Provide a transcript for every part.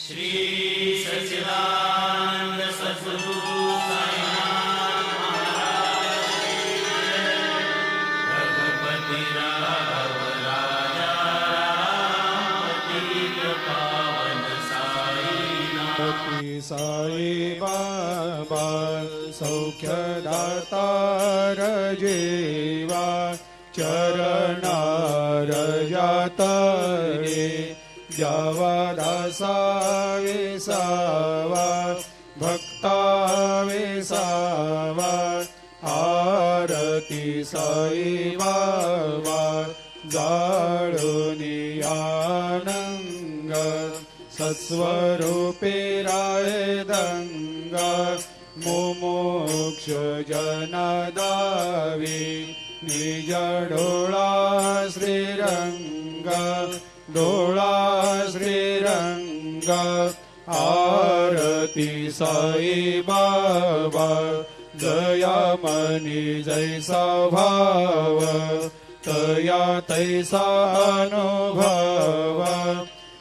श्री सच्चिदानंद सद्गुरु साईनाथ महाराज की जय। रघुपति राघव राजा रामतीर्थ पावन साईनाथ। साई बाबा सौख्यदाता रजेवा चरणार जातरे जावा दासा विसावा भक्ता विसावा आरती साई बाबा जाळुनी आनंग सत्स्वरूपे राय दंगा मुमुक्ष जनदावी निज डोळा श्रीरंग डोळा श्रीरंग आरती साई बाबा दयामणी जैसा भाव तया तैसा अनुभव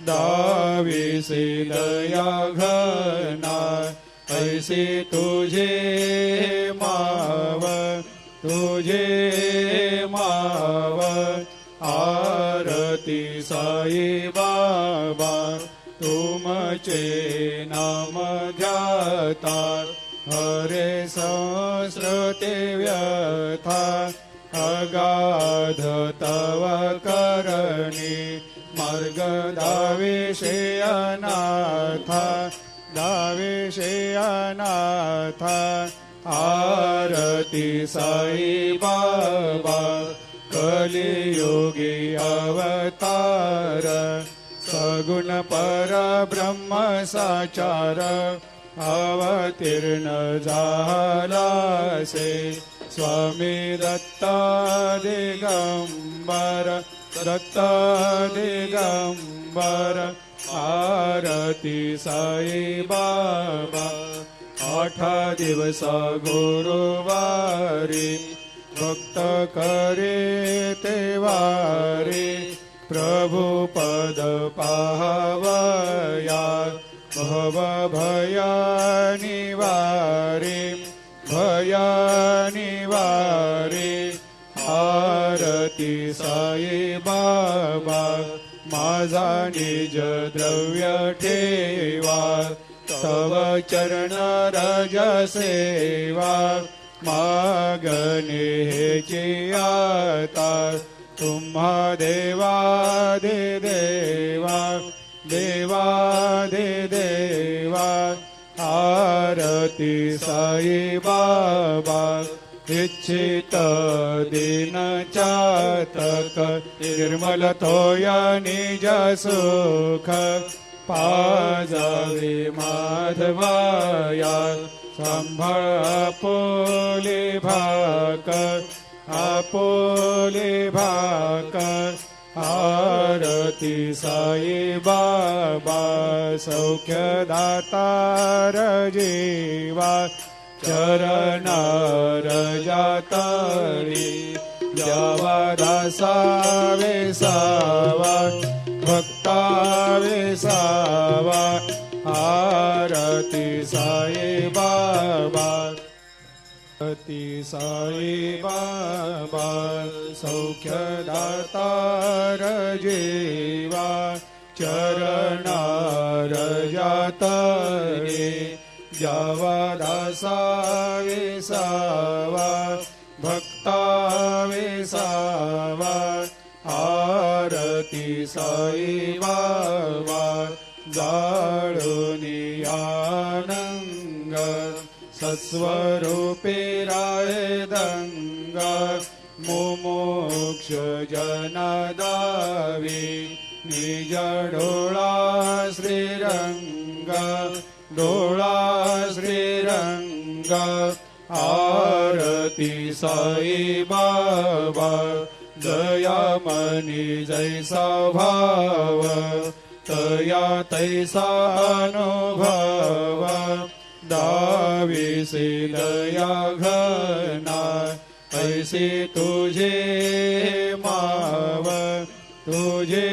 दाविसे दया घना ऐसे तुझे माव तुझे माव आरती साई बाबा तुमचे नाम ध्याता हरे संस्कृते व्यथा अगाध तव करणी मार्ग दाविषे अनाथा दाविषे अनाथा आरती साई बाबा कलियुगी अवतार सगुण परब्रह्म साचार अवतीर्ण झालासे स्वामी दत्ता दिगंबर दत्ता दिगंबर आरती साई बाबा 8 दिवस गुरुवारी भक्त करे ते वारी प्रभु पद पाहवया भव भया निवारी भया निवारी आरती साई बाबा माझा निज द्रव्य ठेवा तव चरण रज सेवा मागणे हेची आता तुम्हा देवा दे देवा देवा दे देवा आरती साई बाबा इच्छित दिन चातक निर्मल तोया निज सुख पाजावे माधवाया संभाळ आपोले भाकर आपोले भाकर आरती साई बाबा सौख्यदाता रजेवा चरणार जातरी जावा दासा वेसावा भक्ता वेसावा आरती साई बाबा आरती साई बाबा सौख्यदाता रजेवा चरणार जातरे जावा दासा वेसावा भक्ता वेसावा आरती साई बाबा जाळुनी आनंग सत्स्वरूपे राय दंगा मुमुक्ष जनदावी निज डोळा श्रीरंग डोळा श्रीरंग आरती साई बाबा दयामणी जैसा भाव तया तैसा अनुभव दाविसे दया घना ऐसे तुझे माव तुझे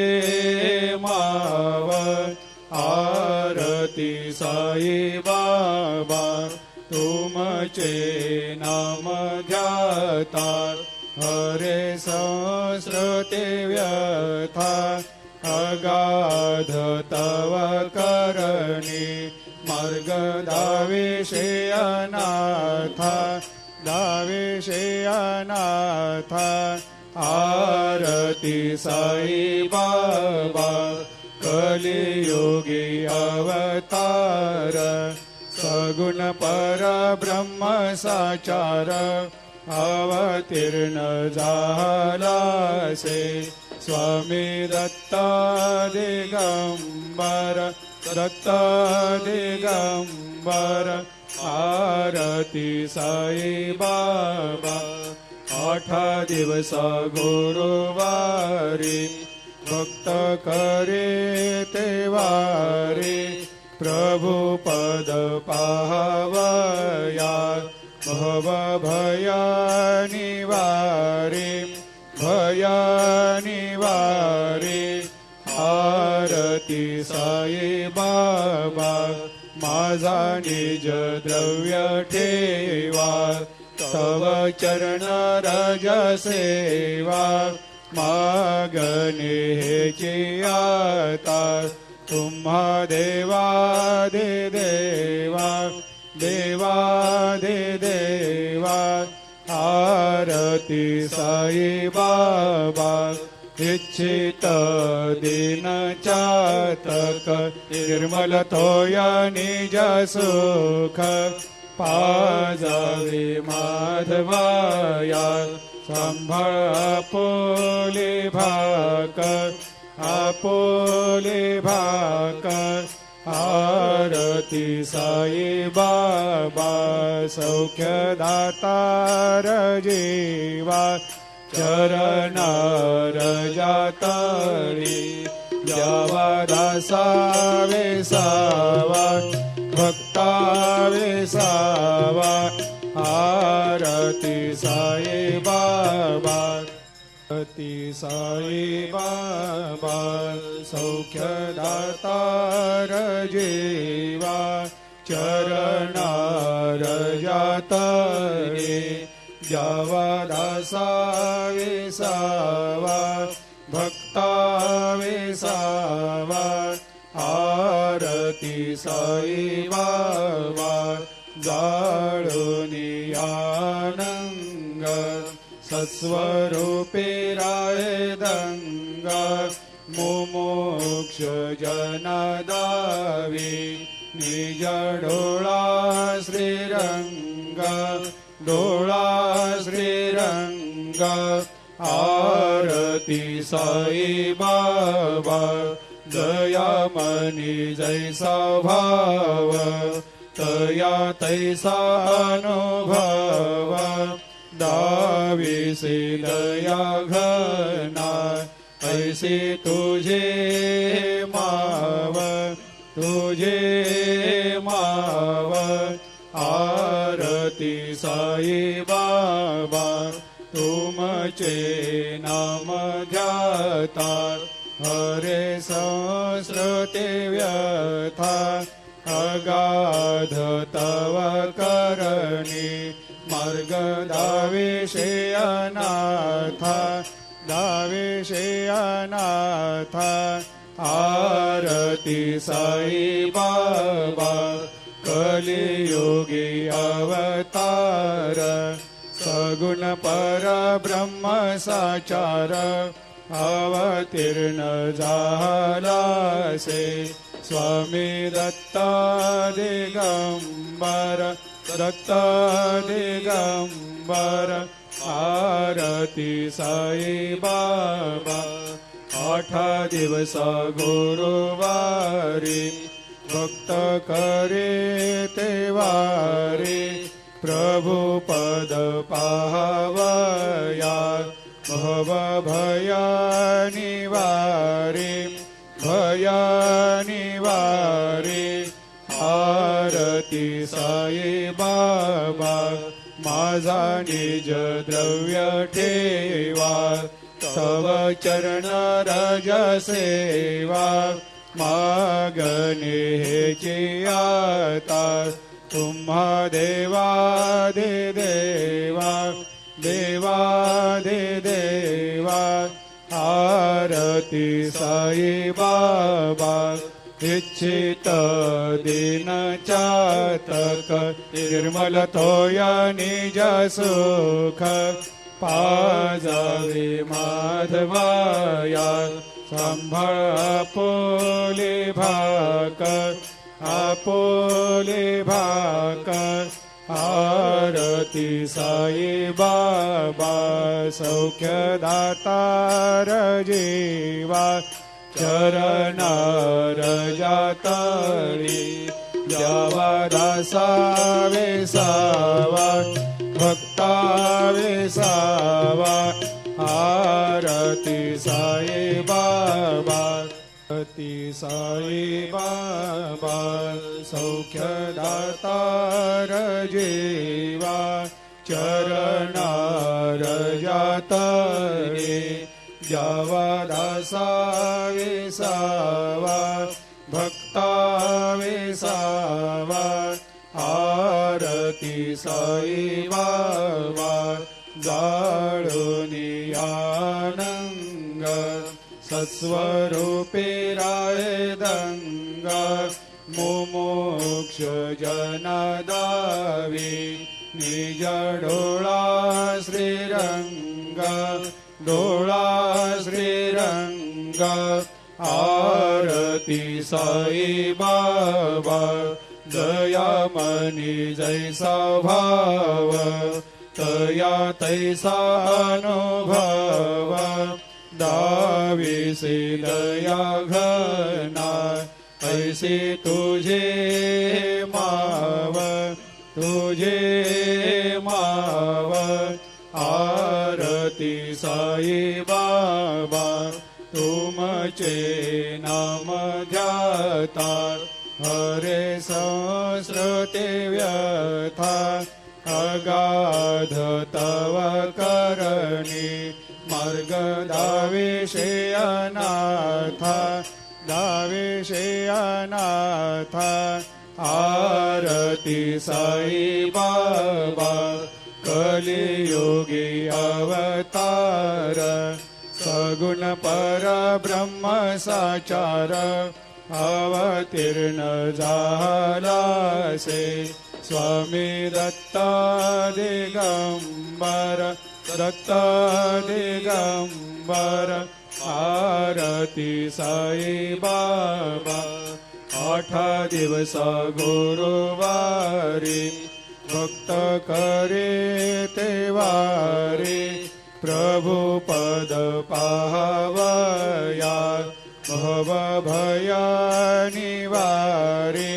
माव आरती साई बाबा तुमचे नाम घ्याता हरे संस्कृते व्यथा अगाध तव करणी मार्ग दाविषे अनाथा दाविषे अनाथा आरती साई बाबा कलियुगी अवतार सगुण परब्रह्म साचार अवतीर्ण झालासे स्वामी दत्त दिगंबर दत्त दिगंबर आरती साई बाबा 8 दिवस गुरुवारी भक्त करे ते वारी प्रभु पद पाहवया भव भया निवारी भया निवारी आरती साई बाबा माझा निज द्रव्य ठेवा तव चरण रज सेवा मागणे हेची आता तुम्हा देवा दे देवा देवा दे देवा आरती साई बाबा इच्छित दिन चातक निर्मल तोया निज सुख पाजावे माधवाया सांभाळ आपोले भाकर आरती साई बाबा सौख्य दातार जीवा चरणार जातरी जावा दासा वेसावा भक्ता वेसावा आरती साई बाबा आरती साई बाबा सौख्य दातार जीवा चरणार जातरे जावा दासा वेसावा भक्ता वेसावा आरती साई बाबा जाळूनी आनंग सस्वरूपे राय दंग मुमुक्ष जनदावी निज डोळा श्रीरंग डोळा श्रीरंग आरती साई बाबा जयामनी जैसा भाव तया तैसा अनुभव दाविसे दया घना ऐसे तुझे माव आरती साई बाबा तुमचे नाम घ्याता हरे संस्कृते व्यथा अगाध तव करणी मार्ग दाविषे अनाथा आरती साई बाबा कलियुगी अवतार सगुण परब्रह्म साचार अवतीर्ण झालासे स्वामी दत्त दिगंबर दत्त दिगंबर आरती साई बाबा 8 दिवस गुरुवारी भक्त करे ते वारी प्रभु पद पाहवया भव भया निवारी भया निवारी आरती साई बाबा माझा निज द्रव्य ठेवा तव चरण रज सेवा मागणे हेची आता तुम्हा देवादिदेवा देवादिदेवा आरती साई बाबा इच्छित दिन चातक निर्मल तोया निज सुख पाजावे माधवाया सांभाळ आपोले भाकर आरती साई बाबा सौख्यदातार जीवा चरणार जातळी द्यावा दासा वेसावा भक्ता वेसावा आरती साई बाबा आरती साई बाबा सौख्यदातार जीवा चरणार जातळे द्यावा दासा वेसावा भक्ता वेसावा आरती साई बाबा जाळूनी आनंग सस्वरूपे राय दंग मुमुक्ष जनादावी निज डोळा श्रीरंग आरती साई बाबा दयामनी जैसा भाव तया तैसा अनुभव दाविसे दया घना ऐसे तुझे माव आरती साई बाबा तुमचे नाम ध्याता हरे संस्कृते व्यथा अगाध तव करणी मार्ग दाविषे अनाथ आरती साई बाबा कलियुगी अवतार सगुण परब्रह्म साचार अवतीर्ण झालासे स्वामी दत्त दिगंबर आरती साई बाबा 8 दिवस गुरुवारी भक्त करे ते वारी प्रभु पद पाहवया भव भया निवारी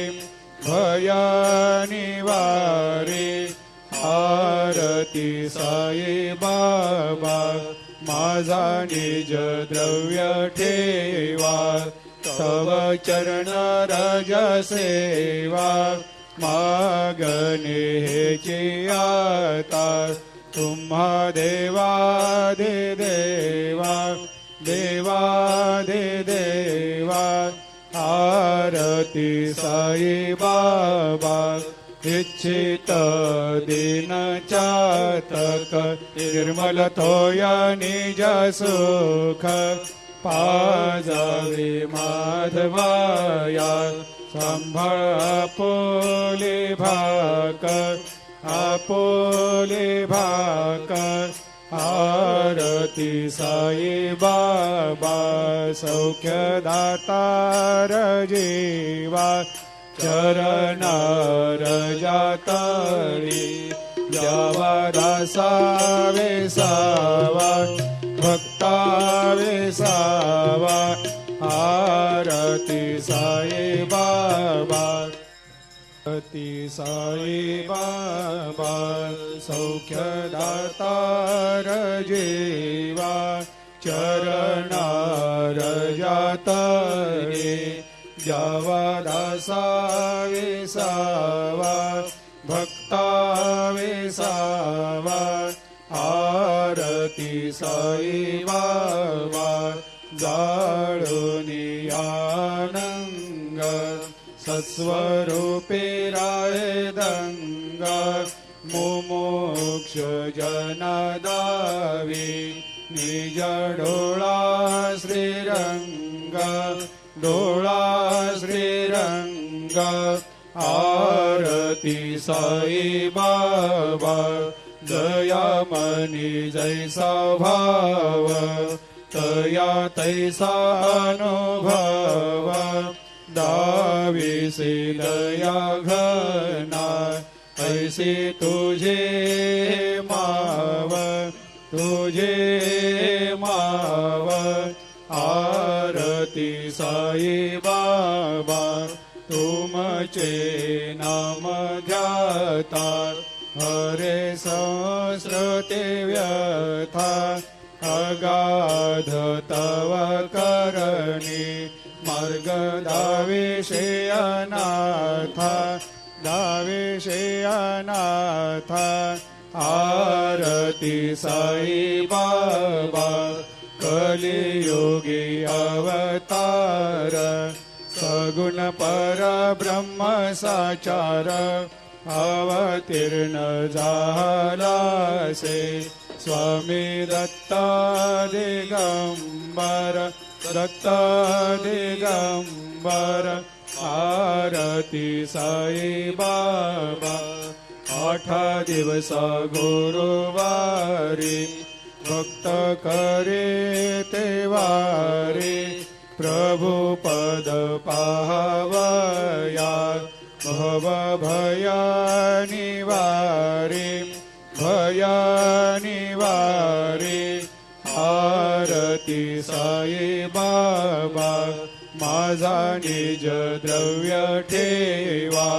आरती साई बाबा माझा निज द्रव्य ठेवा तव चरण रज सेवा मागणे हेची आता तुम्हा देवादिदेवा आरती साई बाबा इच्छित दिन चातक निर्मल तोया निज सुख पाजावे माधवाया सांभाळ आपोले भाकर आरती साई बाबा सौख्यदातार जीवा चरणार जातळी द्यावा दासा वेसावा भक्ता वेसावा आरती साई बाबा आरती साई बाबा सौख्यदातार जीवा चरणार जातळे द्यावा दासा वेसावा भक्ता वेसावा आरती साई बाबा जाळूनी आनंद सत्स्वरूपी रायदंगा मुमुक्ष जन दावी निज डोळा श्रीरंग डोळा श्रीरंग आरती साई बाबा दयामणी जैसा भाव तया तैसा अनुभव दाविसी दया घना ऐसी तुझे माव तुझे माव आरती साई बाबा तुमचे नाम ध्याता हरे संस्कृती व्यथा अगाध तव करणी मार्ग दाविषे अनाथा दाविषे अनाथा आरती साई बाबा कलियुगी अवतार सगुण परब्रह्म साचार अवतीर्ण झालासे स्वामी दत्ता दिगंबर दत्ता दिगंबर आरती साई बाबा 8 दिवस गुरुवारी भक्त करे ते वारी प्रभु पद पावया भव भया निवारी भया निवारी आरती साई बाबा माझा निज द्रव्य ठेवा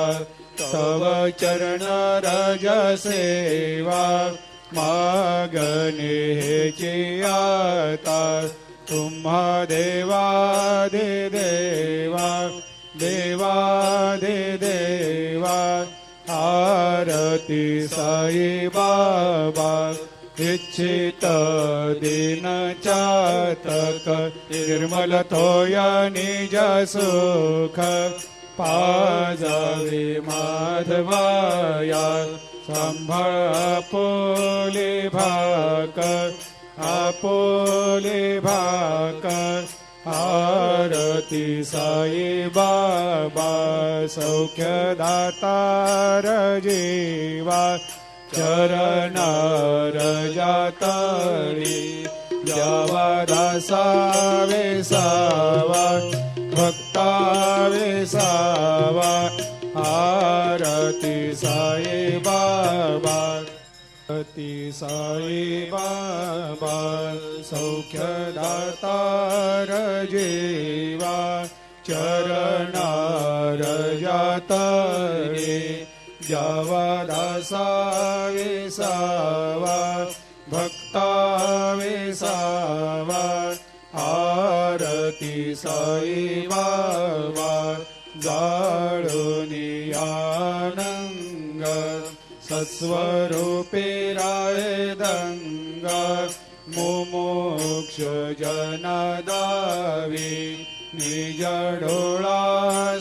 तव चरण रज सेवा मागणे हेची आता तुम्हा देवादि देवा देवादि देवा आरती साई बाबा इच्छित दिन चातक निर्मल तोया निज सुख पाजावे माधवाया संभाळ आपोले भाकर आपोले भाकर आरती साई बाबा सौख्यदातार जीवा चरणार जातळी यावा दासा वेसावा भक्ता वेसावा आरती साई बाबा आरती साई बाबा सौख्यदातार जीवा चरणार जातळी जावा दासा वेसावा भक्ता वेसावा आरती साई बाबा जाळूनी आनंग सत्स्वरूपी रायदंग मुमुक्ष जन दावी निज डोळा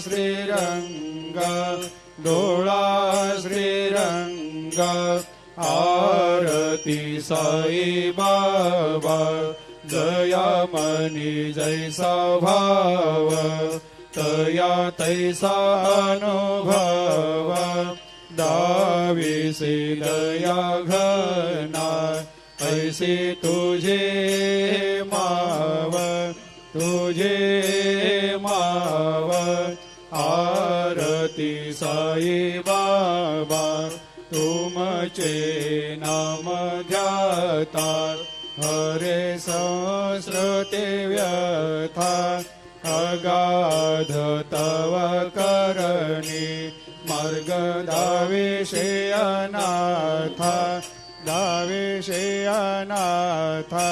श्रीरंग डोळा श्रीरंग आरती साई बाबा दयामणी जैसा भाव तया तैसा अनुभव दाविसी दया घना ऐसी तुझे माव तुझे माव आरती साई बाबा तुमचे नाम ध्याता हरे संस्कृती व्यथा अगाध तव करणी मार्ग दाविषे अनाथा दाविषे अनाथा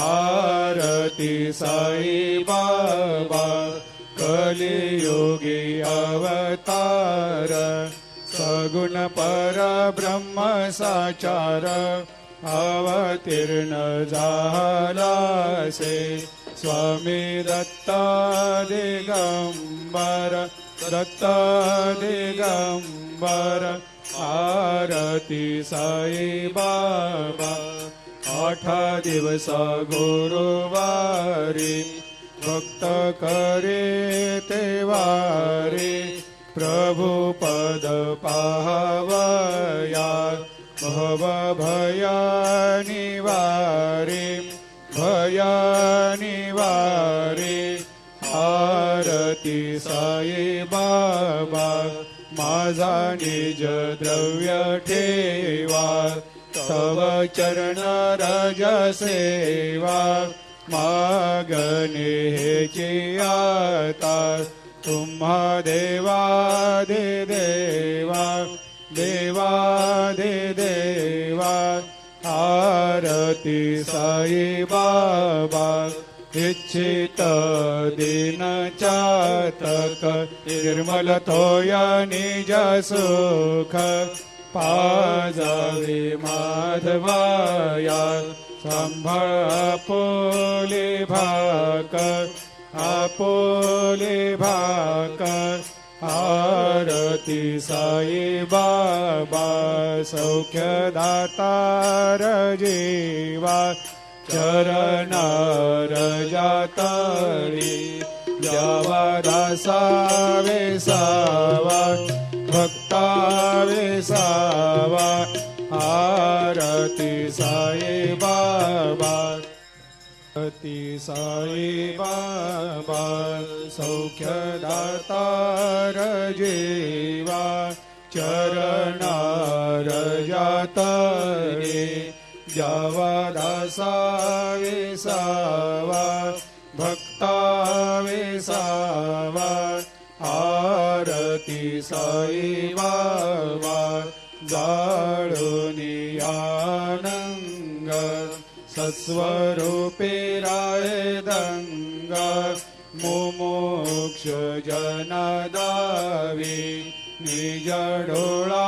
आरती साई बाबा कलियुगी अवतार सगुण परब्रह्म साचार अवतीर्ण झालासे स्वामी दत्ता दिगंबर दत्त दिगंबर आरती साई बाबा 8 दिवस गुरुवारी भक्त करे ते वारी प्रभु पद पाहवया भव भया निवारे भया निवारे आरती साई बाबा माझा निज द्रव्य ठेवा तव चरण रज सेवा मागणे हेची आता तुम्हा देवा दे देवा देवा दे देवा आरती साई बाबा इच्छित दिन चातक निर्मल तोया निज सुख पाजावे माधवाया संभाळ आपोले भाक आपोले भाक आरती साई बाबा सौख्यदातार जीवा चरणार जातळी जावा दासा वेसावा भक्ता वेसावा आरती साई बाबा आरती साई बाबा सौख्यदातार जीवा चरणार जातळी जावा दासा वेसावा भक्ता वेसावा आरती साई बाबा जाळुनी आनंग सस्वरूपे राय दंग मुमुक्ष जन दावी निज डोळा